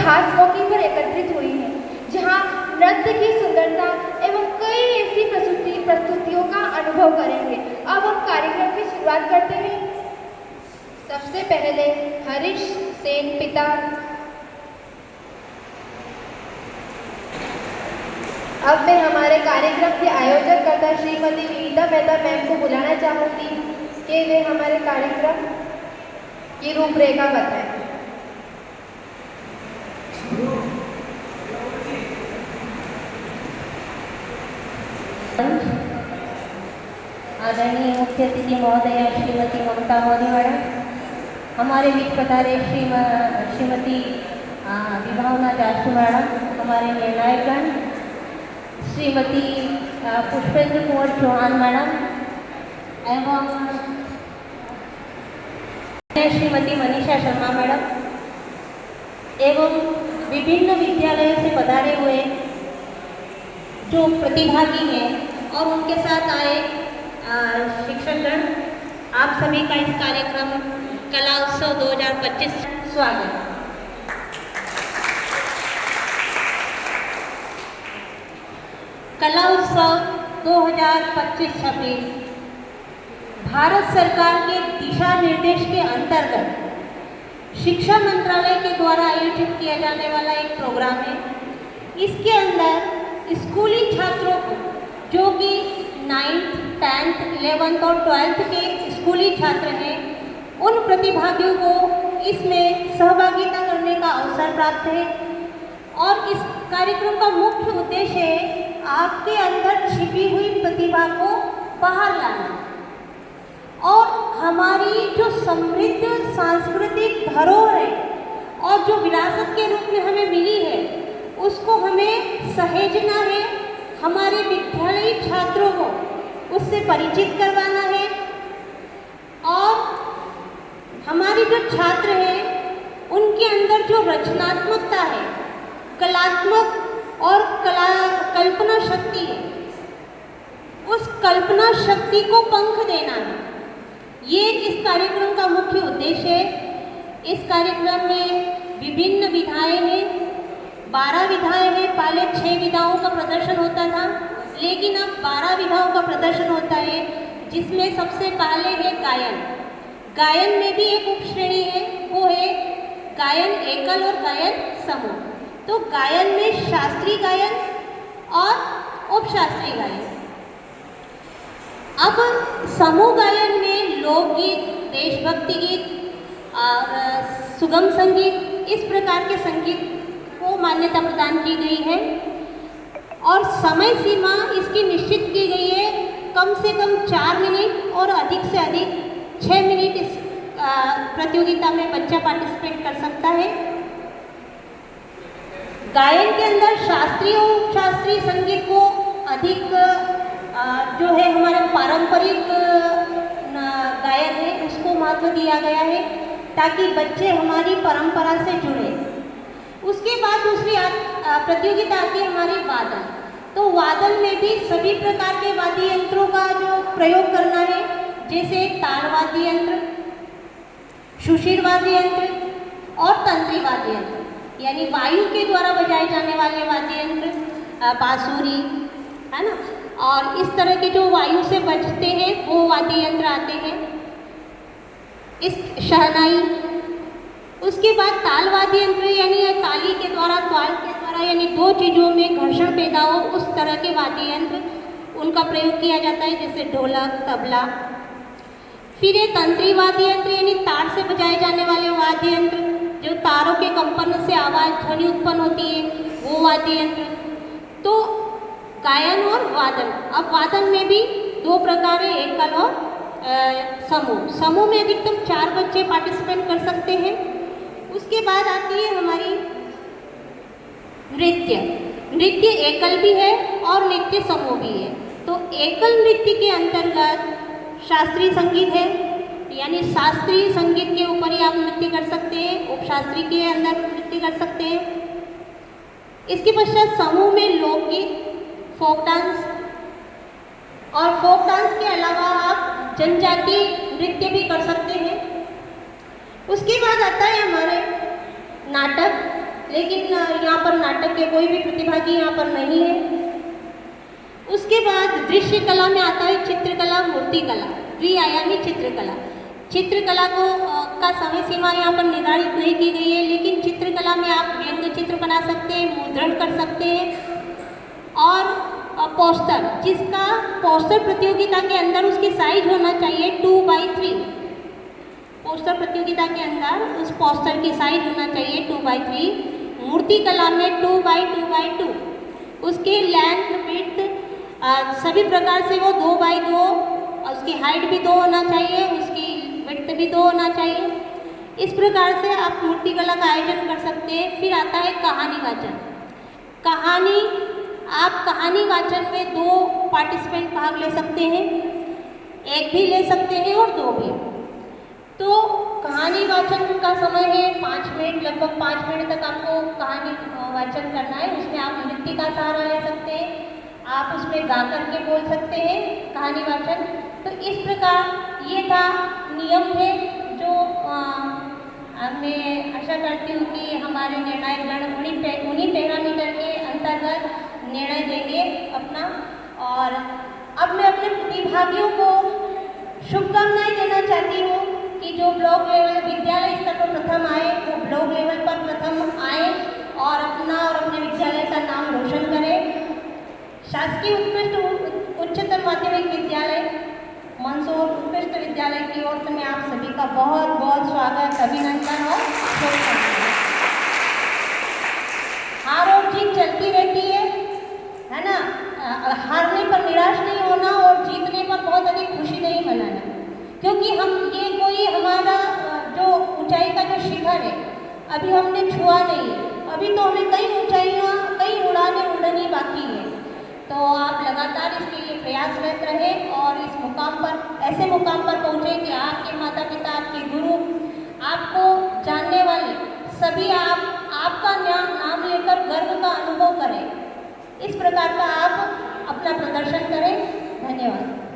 खास मौके पर एकत्रित हुई हैं, जहां नृत्य की सुंदरता एवं कई ऐसी प्रस्तुतियों का अनुभव करेंगे। अब हम कार्यक्रम की शुरुआत करते हैं। सबसे पहले हरीश सेन पिता अब मैं हमारे कार्यक्रम के आयोजक करता श्रीमती विनीता मेहता मैम को बुलाना चाहूँगी कि वे हमारे कार्यक्रम की रूपरेखा बताएं। आदरणीय मुख्य अतिथि महोदय श्रीमती ममता मौर्य, हमारे बीच पधारे श्रीमती विभावना जासू मैडम, हमारे निर्णायकगण श्रीमती पुष्पेंद्र कुंवर चौहान मैडम एवं श्रीमती मनीषा शर्मा मैडम एवं विभिन्न विद्यालयों से पधारे हुए जो प्रतिभागी हैं और उनके साथ आए शिक्षकगण, आप सभी का इस कार्यक्रम कला उत्सव 2025 स्वागत। कला उत्सव 2025-26 भारत सरकार के दिशा निर्देश के अंतर्गत शिक्षा मंत्रालय के द्वारा आयोजित किया जाने वाला एक प्रोग्राम है। इसके अंदर स्कूली छात्रों को, जो कि 9th, 10th, 11th और 12th के स्कूली छात्र हैं, उन प्रतिभागियों को इसमें सहभागिता करने का अवसर प्राप्त है। और इस कार्यक्रम का मुख्य उद्देश्य है आपके अंदर छिपी हुई प्रतिभा को बाहर लाना और हमारी जो समृद्ध सांस्कृतिक धरोहर है और जो विरासत के रूप में हमें मिली है, उसको हमें सहेजना है, हमारे विद्यालयी छात्रों को उससे परिचित करवाना है। और हमारे जो छात्र हैं उनके अंदर जो रचनात्मकता है, कलात्मक और कल्पना शक्ति है, उस कल्पना शक्ति को पंख देना है, ये इस कार्यक्रम का मुख्य उद्देश्य है। इस कार्यक्रम में विभिन्न विधाएं हैं, 12 विधाएं हैं। पहले 6 विधाओं का प्रदर्शन होता था, लेकिन अब 12 विधाओं का प्रदर्शन होता है, जिसमें सबसे पहले है गायन। गायन में भी एक उपश्रेणी है, वो है गायन एकल और गायन समूह। तो गायन में शास्त्रीय गायन और उपशास्त्रीय गायन। अब समूह गायन में लोकगीत, देशभक्ति गीत और सुगम संगीत, इस प्रकार के संगीत को मान्यता प्रदान की गई है। और समय सीमा इसकी निश्चित की गई है, कम से कम 4 मिनट और अधिक से अधिक 6 मिनट इस प्रतियोगिता में बच्चा पार्टिसिपेट कर सकता है। गायन के अंदर शास्त्रीय और उपशास्त्रीय संगीत को अधिक जो है हमारे पारंपरिक गायन है उसको महत्व दिया गया है, ताकि बच्चे हमारी परंपरा से जुड़े। उसके बाद दूसरी प्रतियोगिता आती है हमारी वादन। तो वादन में भी सभी प्रकार के वाद्य यंत्रों का जो प्रयोग करना है, जैसे ताल वाद्य यंत्र, सुषिर वाद्य यंत्र और तंत्री वाद्य यंत्र, यानी वायु के द्वारा बजाए जाने वाले वाद्य यंत्र, बांसुरी, है ना, और इस तरह के जो वायु से बजते हैं वो वाद्य यंत्र आते हैं। इस शहनाई, उसके बाद ताल वाद्य यंत्र, यानी ताली के द्वारा, ताल के द्वारा, यानी 2 चीज़ों में घर्षण पैदा हो उस तरह के वाद्य यंत्र, उनका प्रयोग किया जाता है, जैसे ढोलक, तबला। फिर ये तंत्री वाद्य यंत्र, यानी तार से बजाए जाने वाले वाद्य यंत्र, जो तारों के कंपन से आवाज़ ध्वनि उत्पन्न होती है, वो वाद्य यंत्र। तो गायन और वादन। अब वादन में भी 2 प्रकार है, एकल और समूह। समूह में अधिकतम 4 बच्चे पार्टिसिपेट कर सकते हैं। उसके बाद आती है हमारी नृत्य। नृत्य एकल भी है और नृत्य समूह भी है। तो एकल नृत्य के अंतर्गत शास्त्रीय संगीत है, यानी शास्त्रीय संगीत के ऊपर ही आप नृत्य कर सकते हैं, उपशास्त्रीय के अंदर नृत्य कर सकते हैं। इसके पश्चात समूह में लोकगीत, फोक डांस, और फोक डांस के अलावा आप जनजातीय नृत्य भी कर सकते हैं। उसके बाद आता है हमारे नाटक, लेकिन यहाँ पर नाटक के कोई भी प्रतिभागी यहाँ पर नहीं है। उसके बाद दृश्य कला में आता है चित्रकला, मूर्तिकला, द्विआयामी चित्रकला। चित्रकला को का समय सीमा यहाँ पर निर्धारित नहीं की गई है, लेकिन चित्रकला में आप व्यंग्य चित्र बना सकते हैं, मुद्रण कर सकते हैं। और पोस्टर, जिसका पोस्टर प्रतियोगिता के अंदर उसकी साइज होना चाहिए 2x3। पोस्टर प्रतियोगिता के अंदर उस पोस्टर की साइज होना चाहिए 2x3। मूर्तिकला में 2x2x2। उसकी लेंथ विड्थ सभी प्रकार से वो 2x2, उसकी हाइट भी 2 होना चाहिए, उसकी विड्थ भी 2 होना चाहिए। इस प्रकार से आप मूर्तिकला का आयोजन कर सकते हैं। फिर आता है कहानी वाचन। कहानी, आप कहानी वाचन में 2 पार्टिसिपेंट भाग ले सकते हैं, 1 भी ले सकते हैं और 2 भी। तो कहानी वाचन का समय है 5 मिनट, लगभग 5 मिनट तक आपको कहानी वाचन करना है। उसमें आप नृत्य का सहारा ले सकते हैं, आप उसमें गा कर के बोल सकते हैं कहानी वाचन। तो इस प्रकार ये था नियम है जो मैं आशा करती हूँ कि हमारे निर्णायक गण उन्हीं पैरामीटर के अंतर्गत निर्णय देंगे अपना। और अब मैं अपने प्रतिभागियों को शुभकामनाएं देना चाहती हूँ कि जो ब्लॉक लेवल विद्यालय स्तर पर प्रथम आए वो ब्लॉक लेवल पर प्रथम आए और अपना और अपने विद्यालय का नाम रोशन करें। शासकीय उत्कृष्ट उच्चतर माध्यमिक विद्यालय मंदसौर उत्कृष्ट विद्यालय की ओर से मैं आप सभी का बहुत बहुत स्वागत, अभिनंदन और शुभकामनाएं। हार और जीत चलती रहती है ना। हारने पर निराश नहीं होना और जीतने पर बहुत अधिक खुशी नहीं मनाना, क्योंकि हम ये कोई हमारा जो ऊंचाई का जो शिखर है अभी हमने छुआ नहीं है। अभी तो हमें कई ऊंचाइयाँ, कई उड़ानें उड़नी बाकी है। तो आप लगातार इसके लिए प्रयासरत रहें और इस मुकाम पर, ऐसे मुकाम पर पहुँचे कि आपके माता पिता, आपके गुरु, आपको जानने वाले सभी आपका नाम लेकर गर्व का अनुभव करें। इस प्रकार का आप अपना प्रदर्शन करें। धन्यवाद।